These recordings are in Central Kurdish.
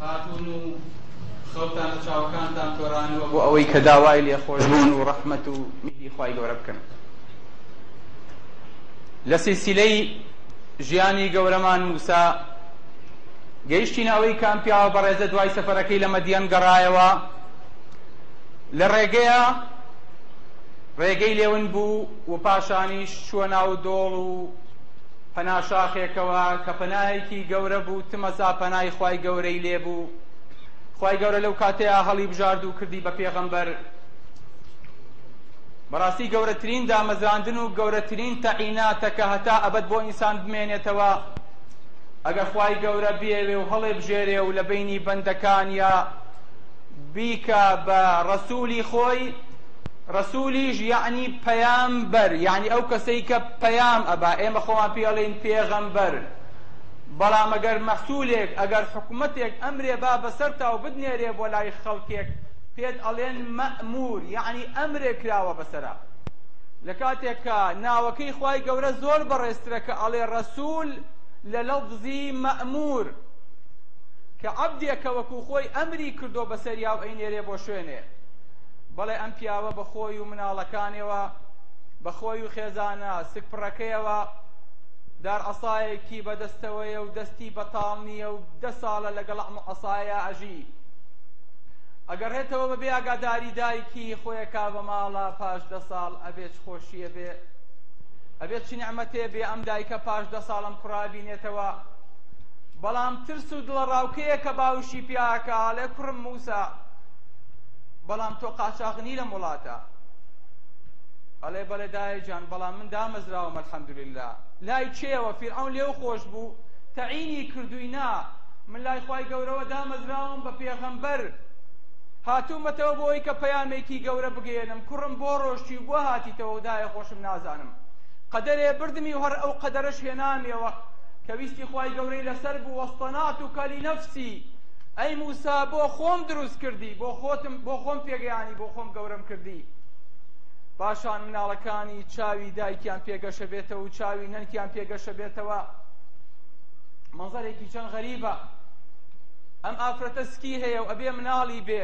هاتون و خەوتان لە چاوەکانتان تۆرانەوە بۆ ئەوەی کە داوای لێخۆشبوون و ڕەحمەت و میهی خوای گەورە بکەن. لە سیلسیلەی ژیانی گەورەمان موسا گەیشتین ئەوەی کام پیاوە بەڕێزە دوای سەفەرەکەی لە مەدیەن گەڕایەوە، لە ڕێگەی لێون بوو و پاشانیش چووە ناو دۆڵ و پەناشاخێکەوە کە پەنایەکی گەورە بوو، تمەزا پەنای خوای گەورەی لێ بوو. خوای گەورە لەو کاتەیە هەڵی بژارد و کردی بە پێغەمبەر. بەڕاستی گەورەترین دامەزراندن و گەورەترین تەعیناتە کە هەتا ئەبەد بۆ ئینسان بمێنێتەوە ئەگەر خوای گەورە بێوێ و هەڵێ بژێرێ و لە بینی بەندەکان یا بیکە بە ڕەسوولی خۆی. ڕەسوولیش یعنی پەیامبەر، یعنی ئەو کەسەی کە پەیام ئەبا، ئێمە خۆمان پێڵێن پێغەمبەر. بەڵام ئەگەر مەحسوولێک ئەگەر حکومەتێک ئەمرێ با بەسەرتا و بدنێرێ بۆ لای خەڵکێک پێت ئەڵێن مەئمور، یعنی ئەمرێک کراوە بەسەرا. لە کاتێک کە ناوەکەی خوای گەورە زۆر بەڕێزترە کە ئەڵێ ڕەسوول لە لەفزی مەئمور، کە عەبدێکە وەکو خۆی ئەمری کردۆ بەسەریا و ئەینێرێ بۆ شوێنێ. بەڵێ ئەم پیاوە بەخۆی و مناڵەکانێەوە، بەخۆی و خێزانە سکپڕەکەیەوە دار ئەسایەکی بەدەستەوەیە و دەستی بەتاڵ نییە و 10 ساڵە لەگەڵ ئەسایە ئەژی. ئەگەر هێتەوە بەبێ ئاگاداری دایکی خۆیەکا بە ماڵە پاش 10 ساڵ ئەبێت خۆشیە بێ، ئەبێت چی نعمەتێ بێ ئەم دایکە پاش 10 ساڵم کوڕابینێتەوە. بەڵام ترس و دڵە ڕاوکەیە کە باوشی پیاکە ئەڵێ کوڕم موسا، بەڵام تۆ قاچاغنی لە وڵاتە. ئەڵێ بەڵێ دایەجان، بەڵام من دامەزراوم ئەلحەمدولله. لای چێوە فیرعەون لێو خۆش بوو، تەعینی کردووی نا، من لای خوای گەورەوە دامەزراوم بە پێغەمبەر، هاتوومەتەوە بۆ ئەوەی کە پەیامێکی گەورە بگێنم. کوڕم بۆ ڕۆشتی و بۆ هاتیتەوە دایە خۆشم نازانم. قەدەرێ بردمی و هەر ئەو قەدەرەش هێنامیەوە کە ویستی خوای گەورەی لەسەر بوو. وەستەناتوکە لینەفسی، ئەی موسا بۆ خۆم دروست کردی، بۆ خۆم پێگەیانی، بۆ خۆم گەورەم کردی. پاشان مناڵەکانی چاوی دایکیان پێگەشە بێتەوە و چاوی نەنکیان پێگەشە بێتەوە. مەنزەرێکی چەند غەریبە. ئەم ئافرەتە سکی هەیە و ئەبێ مناڵی بێ،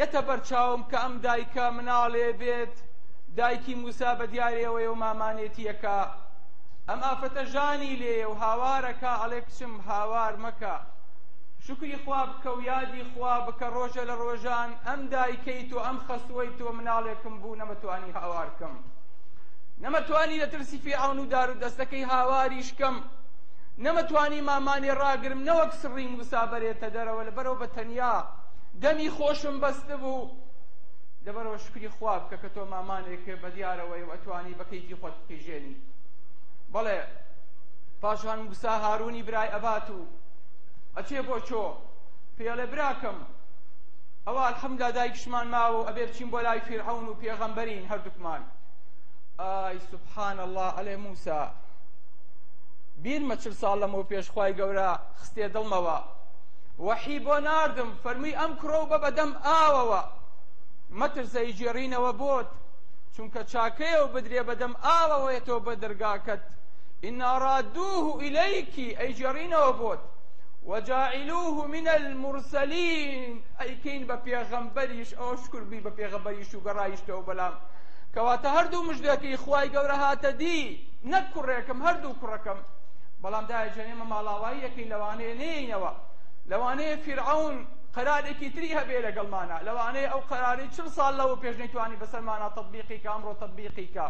یەتە بەرچاوم کە ئەم دایکە مناڵێ بێت. دایکی موسا بە دیارەوەیە و مامانێتیەکە. ئەم ئافرەتە ژانی لێیە و هاوارەکە، ئەڵێ کچم هاوار مەکە، شکری خوا بکە و یادی خوا بکە. ڕۆژە لە ڕۆژان ئەم دایکەی تۆ ئەم خەسوەی تۆ مناڵێکم بوو، نەمەتوانی هاوارکەم، نەمەتوانی لە ترسی فیرعەون و دار و دەستەکەی هاواریشکەم، نەمەتوانی مامانێ ڕاگرم نەوەک سڕی موسا بەرێتە دەرەوە، لەبەرەوە بە تەنیا دەمی خۆشم بەستە بوو. لەبەرەوە شکری خوا بکە کە تۆ مامانێکە بە دیارەوەی و ئەتوانی بە کەیفی خۆت بکەیژێنی. بەڵێ پاشان موسا هارونی برای ئەبات و ئەچێ بۆ چۆ، پێڵێ براکەم ئەوە ئەلحەمدوللا دایکشمان ماوە و ئەبێ بچین بۆ لای فیرعەون و پێغەمبەرین هەردووکمان. ئای سوبحان الله، ئەڵێ موسا بیرمە 40 ساڵ لەمەوە پێش خوای گەورە خستێ دڵمەوە، وەحی بۆ ناردم، فەرمووی ئەم کڕۆ بە بەدەم ئاوەوە، مەترسە ئیجێڕینەوە بۆت، چونکە چاکەیە و بدرێ بەدەم ئاوەوەیەتەوە بە دەرگاکەت. ئینا ڕادووه ئیلەیکی، ئەیجێڕینەوە بۆت. وجاعلوه من المرسلين، ئەیکەین بە پێغەمبەریش، ئەوە شکر بی بە پێغەمبەریش و گەڕایشتەوە بەلام. کەواتە هەردوو مژدەکەی خوای گەورە هاتە دی، نەک کوڕێکم هەردوو کوڕەکەم. بەڵام دایەجان ئێمە ماڵاواییەکەین، لەوانەیە نێینەوە، لەوانەیە فیرعەون قەرارێکی تری هەبێ لەگەڵمانە، لەوانەیە ئەو قەراری 40 ساڵ لەوە پێش نەیتوانی بەسەرمانە تەطبیقیکە، ئەمڕۆ تەطبیقیکە.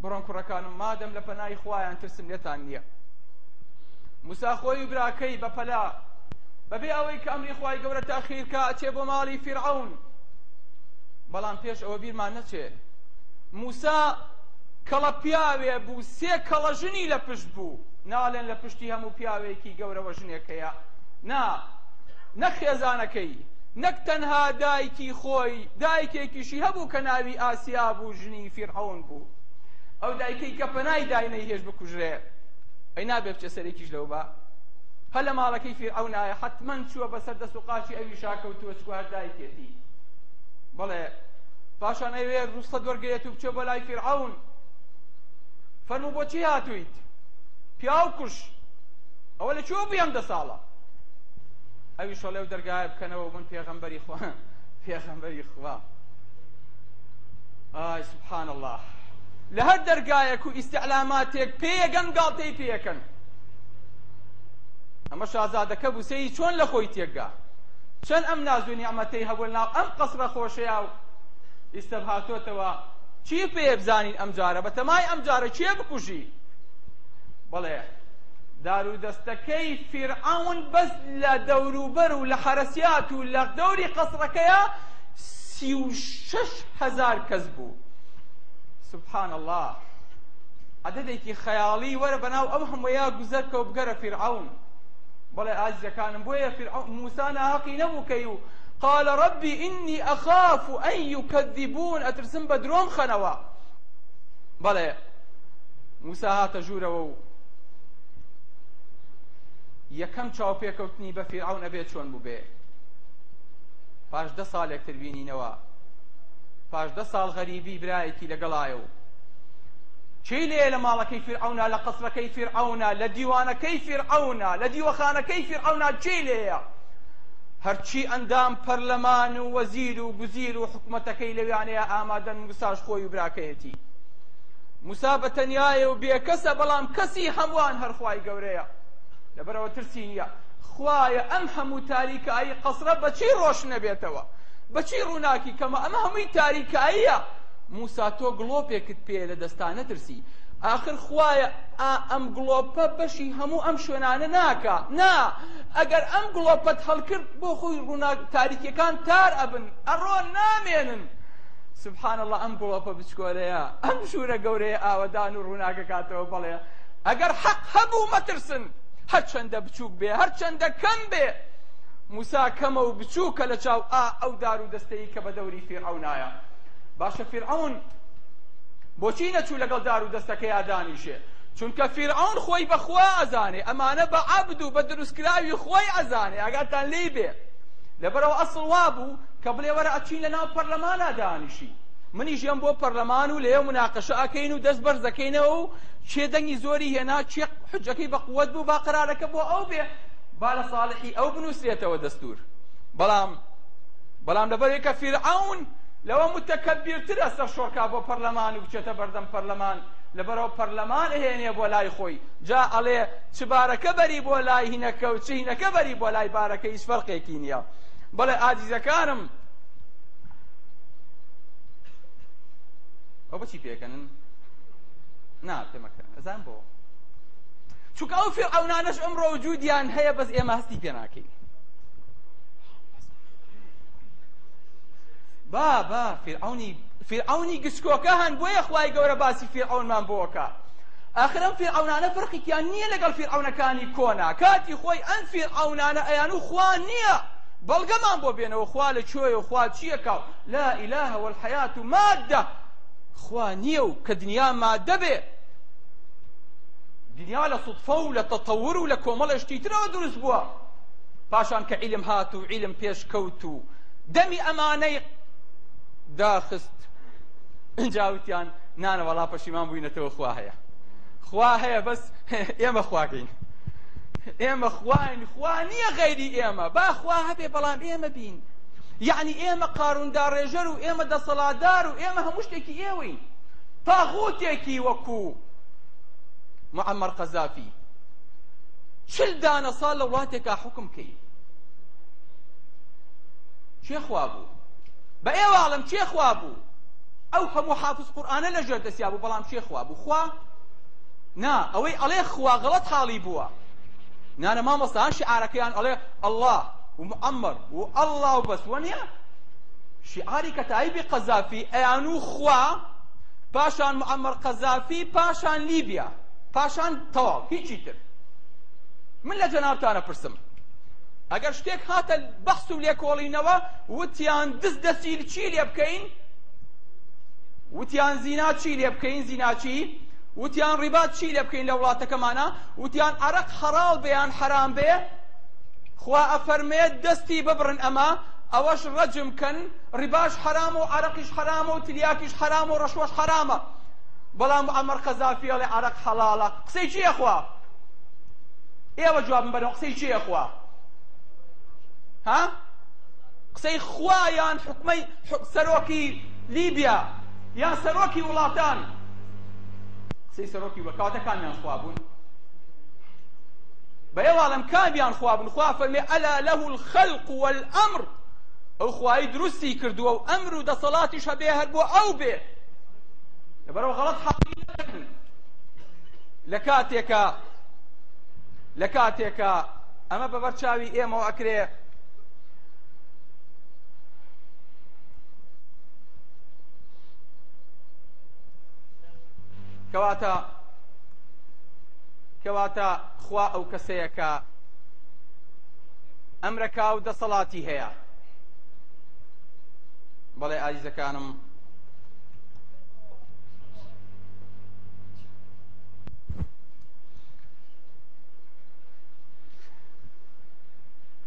بڕۆن کوڕەکانم، مادەم لە پەنای خوایان ترسم لێتان نییە. موسا خۆی و براکەی بەپەلا بەبێ ئەوەی کە ئەمری خوای گەورە تاخیرکە ئەچێ بۆ ماڵی فیرعەون. بەڵام پێش ئەوە بیرمان نەچێ موسا کەڵە پیاوێ بوو، 3 کەڵە ژنی لە پشت بوو. ناڵێن لە پشتی هەموو پیاوێکی گەورەوە ژنێکەیە، نا، نەک خێزانەکەی، نەک تەنها دایکی خۆی، دایکێکیشی هەبوو کە ناوی ئاسیا بوو، ژنی فیرعەون بوو. ئەو دایکەی کە پەنای داینەی هێش بکوژرێ، ئەی نابێ بچە سەرێکیش لەو بە. هەر لە ماڵەکەی فیرعەونایە حتمەن چووە بەسەر دەست و قاچی ئەوی شاکەوتووە چکو هەر دایکێتی. بەڵێ پاشان ئەوێ ڕووسەت وەرگێت و بچێ بۆ لای فیرعەون. فەرموو بۆچی هاتوویت؟ پیاو کوش، ئەوە لە چۆ بووی ئەم 10 ساڵە؟ ئەوی شەڵێ و دەرگایە بکەنەوە من پێغەمبەری خوا پێغەمبەری خوا. ئای سبحان الله، لە هەر دەرگایەک و ئیستیعلاماتێک پێیەگەن گاڵتەی پێیەکەن. ئەمە شازادەکە بوسەی چۆن لە خۆی تێکگا، چەند ئەم ناز و نیعمەتەی هەبوو ناو ئەم قەسرە خۆشەیە و ئیستە هاتۆتەوە چی پێ بزانین ئەم جارە، بەتەمای ئەم جارە چێ بکوژی؟ بەڵێ دارودەستەکەی فیرعەون بەس لە دەوروبەر و لە حەرەسیات و لە دەوری قەسرەکەیە 36,000 کەس بوو. سبحان الله، عەدەدێکی خەیاڵی وەرە بەناو ئەو هەموویە گوزەرکە و بگەرە فیرعەون. بەڵێ ئازیزەکانم بۆیە موسا ناحەقی نەبوو و قال ربي إني أخاف أن يكذبون، أترسم بدروم خنوا. بەڵێ موسا هاتە ژوورەوە و یەکەم چاوپێکەوتنی بە فیرعەون ئەبێت چۆن بوو بێ. پاش 10 ساڵێکتر بینینەوە، پاش 10 ساڵ غەریبی برایەکی لەگەڵایە و چی لێ لە ماڵەکەی فیرعەونە، لە قەسرەکەی فیرعەونە، لە دیوانەکەی فیرعەونە، لە دیوەخانەکەی فیرعەونە چی لێیە؟ هەرچی ئەندام پەرلەمان و وەزیر و گوزیر و حکومەتەکەی لەویانەیە ئامادەن موساش خۆی و براکەیەتی. موسا بەتەنیایە و بێکەسە، بەڵام کەسی هەمووان هەر خوای گەورەیە، لەبەرەوە ترسی نییە. خوایە ئەم هەموو تاریکایی قەسرە بەچی ڕۆش نەبێتەوە، بەچی ڕووناکی کەمە، ئەمە هەمووی تاریکاییە. موسا تۆ گڵۆپێکت پێ لە دەستانە ترسی، آخر خوایە ئەم گڵۆپە بەشی هەموو ئەم شوێنانە ناکە. نا، ئەگەر ئەم گڵۆپەت هەڵکرد بۆ خۆی ڕووناک تاریکیەکان تار ئەبن، ئەڕۆ نامێنن. سبحان الله، ئەم گڵۆپە بچکۆلەیە، ئەم ژوورە گەورەیە ئاوەدان و ڕووناکەکاتەوە. بەڵێ ئەگەر حەق هەبوو مەترسن، هەرچەندە بچووک بێ، هەرچەندە کەم بێ. موسا کەمە و بچووکە لە چاو ئەو دار و دەستەیی کە بە دەوری فیرعەونایە. باشە فیرعەون بۆچی نەچوو لەگەڵ دار و دەستەکەی دانیشێ؟ چونکە فیرعەون خۆی بەخوا ئەزانێ، ئەمانە بە عەبد و بە دروستکراوی خۆی ئەزانێ، ئاگاتان لێی بێ. لەبەرەوە ئەسڵ وا بوو کە بڵێ وەرە ئەچین لەناو پەرلەمانە دانیشی، منیش ێم بۆ پەرلەمان و لێ مناقەشە ئەکەین و دەست بەرز دەکەینەوە و چێ دەنگی زۆری هێنا، چێ حجەکەی بە قووەت بوو، با قەرارەکە بۆ ئەو بێ، با لە ساڵحی ئەو بنووسرێتەوە دەستور. بەڵام لەبەرێک کە فیرعەون لەوە متەکەبیرترە سەر شۆڕکا بۆ پەرلەمان و بچێتە بەردەم پەرلەمان، لەبەرەوە پەرلەمان ئەهێنێ بۆ لای خۆی، جا ئەڵێ چ بارەکە بەری بۆ لای هینەکە و چ هینەکە بەری بۆ لای بارەکە، هیچ فەرقێکی نییە. بەڵێ ئازیزەکانم، ئەو بەچی پێکەنن؟ نا پێمەکەن، ئەزان بۆ چونکە ئەو فیرعەونانەش ئەمڕۆ وجودیان هەیە، بەس ئێمە هەستی پێ ناکەین. با فیرعەونی گشکۆکە هەن، بۆیە خوای گەورە باسی فیرعەونمان بۆکە. ئاخر ئەم فیرعەونانە فەرقێکیان نییە لەگەڵ فیرعەونەکانی کۆنا، کاتی خۆی ئەم فیرعەونانە ئەیان و خوا نییە، بەڵگەمان بۆ بێنەوە خوا لە کوێیە و خوا چییەکە، لا ئیلاهە وەلحەیات و مادە، خوا نییە و کە دنیا مادە بێ، دنیا لە سوتفە و لە تەتەور و لە کۆمەڵێشتی ترەوە دروست بووە، پاشان کە عیلم هات و عیلم پێش کەوت و دەمی ئەمانەی داخست، جاوتیان نانە وەڵا پەشیمان بووینەتەوە خوا هەیە، خوا هەیە، بەس ئێمە خواکەین، ئێمە خواین، خوا نییە غەیری ئێمە، با خوا هەبێ بەڵام ئێمە بین. یعنی ئێمە قاروندار ڕێژەر و ئێمە دەسەڵاتدار و ئێمە هەموو شتێکی ئێوەین، تاغوتێکی وەکو معەمەر قەزافی 40 دانە ساڵ لە وڵاتێکا حکم کەی. چێ خوا بوو؟ بە ئێواڵم چێ خوا بوو؟ ئەو هەموو حافظ قورئانە لەژێر دەستیا بوو، بەڵام چێ خوا بوو؟ خوا نا، ئەوەی ئەڵێ خوا غەڵەت حاڵی بووە. نانە مامۆستایان شعارەکەیان ئەڵێ ئەڵڵا و معەمەر و ئەڵڵا و بەس، وەنیە شعاری کە تایبی قەزافی ئەیان و خوا، پاشان معەمەر قەزافی، پاشان لیبیا، پاشان تەواو، هیچی تر. من لە جەنابتانە پرسم، ئەگەر شتێک هاتە بەحس و لێکۆڵینەوە، وتیان دز دەسیل چی لێ بکەین؟ وتیان زینا چی لێ بکەین؟ زینا چی؟ وتیان ڕیبات چی لێ بکەین لە وڵاتەکەمانە؟ وتیان عەرەق حەڵال بێیان حەرام بێ؟ خوا ئەفەرمێت دەستی ببڕن ئەمە، ئەوەش ڕەجم کەن، ڕیباش حەرامە و عەرەقیش حەرامە و تریاکیش حەرامە و ڕەشوەش حەرامە. بەڵام معەمەر قەزافی ئەڵێ عەرەق حەڵاڵە. قسەی چییە خوا؟ ئێوە جوابم بەنەوە، قسەی چییە خوا؟ قسەی خوا یان حکمەی سەرۆکی لیبیا یان سەرۆکی وڵاتان قسەی سەرۆکی وەکاتە کامیان خوا بوون بەیەواڵم کامیان خوا بوون خوا فەرمێ ئەلا لەه الخەلق والئەمر ئەو خوای دروستی کردووە و ئەمر و دەسەڵاتیش هەبێ هەر بۆ ئەو بێ لەبەرەوە غەڵەت حەقی نەکەن لە کاتێکە ئەمە بەبەرچاوی ئێمەوە ئەکرێ کەواتە خوا ئەو کەسەیە کە ئەمرەکا و دەسەڵاتی هەیە بەڵێ ئازیزەکانم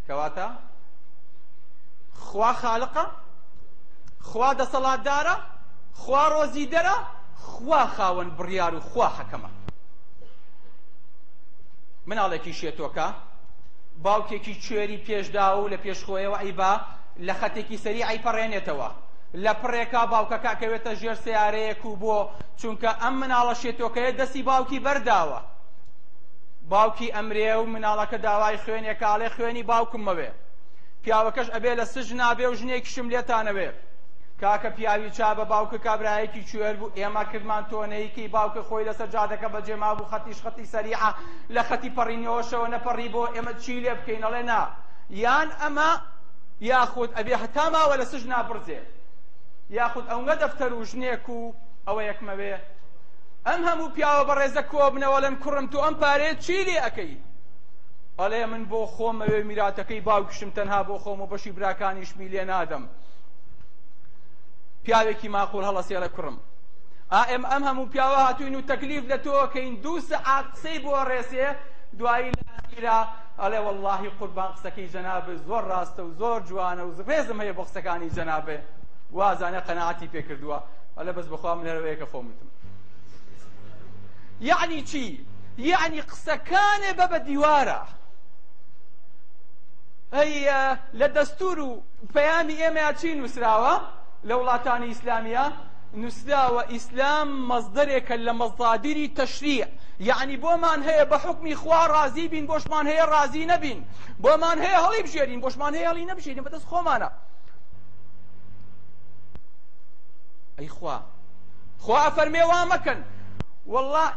کەواتە خوا خالقە خوا دەسەڵاتدارە خوا ڕۆزیدەرە خوا خاوەن بڕیار و خوا حەکەمە مناڵێکی شێتۆکە باوکێکی کوێری پێشدا و لە پێشخۆیەوە ئەیبا لە خەتێکی سەری ئەیپەڕێنێتەوە لە پڕێکا باوکەکە کەوێتە ژێر سیارەیەک و بۆ چونکە ئەم مناڵە شێتۆکەیە دەستی باوکی بەرداوە باوکی ئەمرێ و مناڵەکە داوای خوێنێکاڵێ خوێنی باوکمەوێ پیاوەکەش ئەبێ لە سژن نابێ و ژنێکیشم لێتانەوێ کاکە پیاوی چا بە باوکە کابرایەکی کوێر بوو ئێمە کردمان تۆنەیەکی باوکە خۆی لەسەر جادەکە بەجێما بوو خەتیش خەتی سەریعە لە خەتی پەڕینەوەشەوە نەپەڕی بۆ ئێمە چی لێ بکەین ئەڵێ نا یان ئەمە یاخود ئەبێ هەتا ماوە لە سژن نابڕزێ یاخود ئەوەنگە دەفتەر و ژنێک و ئەوە یەکمەوێ ئەم هەموو پیاوە بەڕێزە کۆبنەوەڵێن کوڕم تو ئەم پارەیە چی لێ ئەەکەی ئەڵێ من بۆ خۆمەوێ میراتەکەی باوکشم تەنها بۆ خۆم و بەشی براکانیشمی لێ نادەم پیاوێکی ماقول هەڵەسێڵە کوڕم ئێم ئەم هەموو پیاوە هاتوین و تەکلیف لە تۆکەین دوو سەعات قسەی بۆ ڕێسێ دوایی لە ئەخیرا ئەڵێ وەڵڵاهی قوربان قسەکەی جەنابێ زۆر ڕاستە و زۆر جوانە و ڕێزم هەیە بۆ قسەکانی جەنابێ وازانە قەناعەتی پێ کردووە ئەڵێ بەس بەخوا من لەرەوەیە کە خۆمتم یعنی چی؟ یعنی قسەکانێ بە بە دیوارە ئەی لە دەستور و پەیامی ئێمەیە چی نووسراوە لە وڵاتانی ئیسلامیە نووسراوە ئیسلام مەزدەرێکە لە مەزادیری تەشریع یعنی بۆمان هەیە بە حکمی خوا ڕازی بین بۆشمان هەیە ڕازی نەبین بۆمان هەیە هەڵی بژێرین بۆشمان هەیە هەڵی نەبژێرین بەدەست خۆمانە ئەی خوا فەرمێ وا مەکەن والله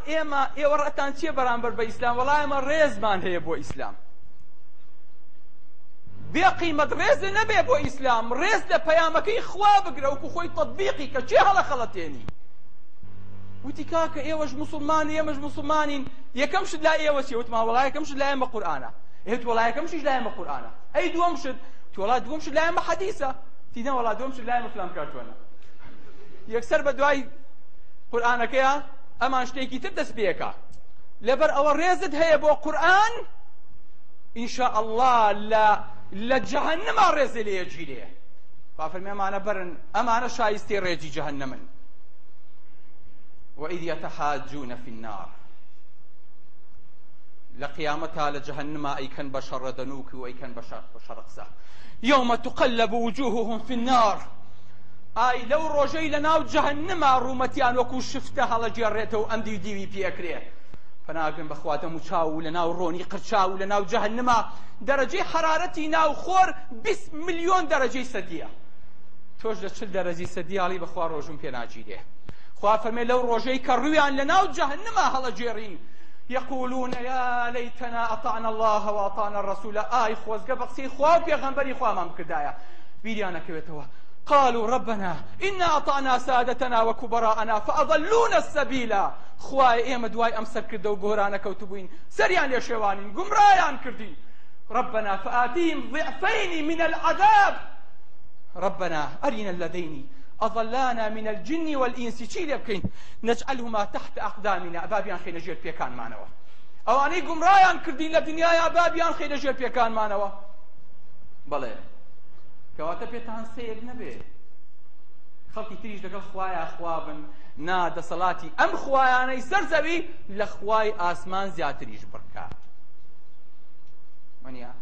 ئێوە ڕەتان چییە بەرامبەر بە ئیسلام وەڵا ئێمە ڕێزمان هەیە بۆ ئیسلام بێ قیمەت ڕێزە نەبێ بۆ ئیسلام ڕێز لە پەیامەکەی خوا بگرە وەکو خۆی تەطبیقی کە چێ هەڵە خەڵەتێنی وتی کاکە ئێوەش موسڵمانی ئێمەش موسڵمانین یەکەم شت لای ئێوە چیە وتمان وەڵا یەکەم شت لای ئێمە قورئانە ئێوت وەڵا یەکەم شت لای ئێمە قورئانە ئەی دووەم شت وەڵا دووەم شت لای ئێمە حەدیثە تیدە وەڵا دووەم شت لای ئێمە فلان کارتوانە یەکسەر بە دوای قورئانەکەیە ئەمان شتێکی تر دەست پێکە لەبەر ئەوە ڕێزت هەیە بۆ قورئان ئینشاء الله لە جەهەنەما ڕێزە لێ یەگیرێ خوا فەرمێ ئەمانە بەرن ئەمانە شایستەی ڕێجی جەهەنەمن وإذ يتحاجون في النار لقيامتها لجهنم أي كان بشر دنوك وأي كان بشر قسا يوم تقلب وجوههم في النار ئای لەو ڕۆژەی لەناو جەهەنەما ڕوومەتیان وەکو شفتە هەڵەجێڕێتەوە ئەم دیوی پێکرێ پەناگرن بەخوا دەم و چاو و لەناو ڕۆنی قرچاو و لەناو جەهەنەما دەرەجەی حرارەتی ناو خۆر 20 ملیۆن دەرەجەی سەدیە تۆش لە 40 دەرەجەی سەدیاڵی بەخوا ڕۆژم پێ ناگیرێ خوا فەرمێ لەو ڕۆژەی کە ڕوویان لەناو جەهەنەما هەڵەجێڕین يقولون يا ليتنا أطعنا الله وأطعنا الرسول آي خوزقة بقسي خواب يغنبري خوامان بكدايا بيريانا كويتوا قالوا ربنا إنا أطعنا سادتنا وكبراءنا فأضلونا السبيل خواي إيما دواي أمسر كردو قهرانا كوتبوين سريان يشوانين قمرايان كردين ربنا فآتيهم ضعفين من العذاب ربنا أرنا الذين أضلانا من الجن والإنس شيل يبكين نجعلهما تحت أقدامنا أبابيان خينا جير بيكان مانوا أواني قمرايان كردين لدنيا يا أبابيان خينا جير بيكان مانوا بلى كواتا بيتان سير نبي خلقي تريج لقل خوايا خوابن نادى صلاتي أم خوايا أنا يسرزبي لخواي آسمان زيادة تريج بركة منيا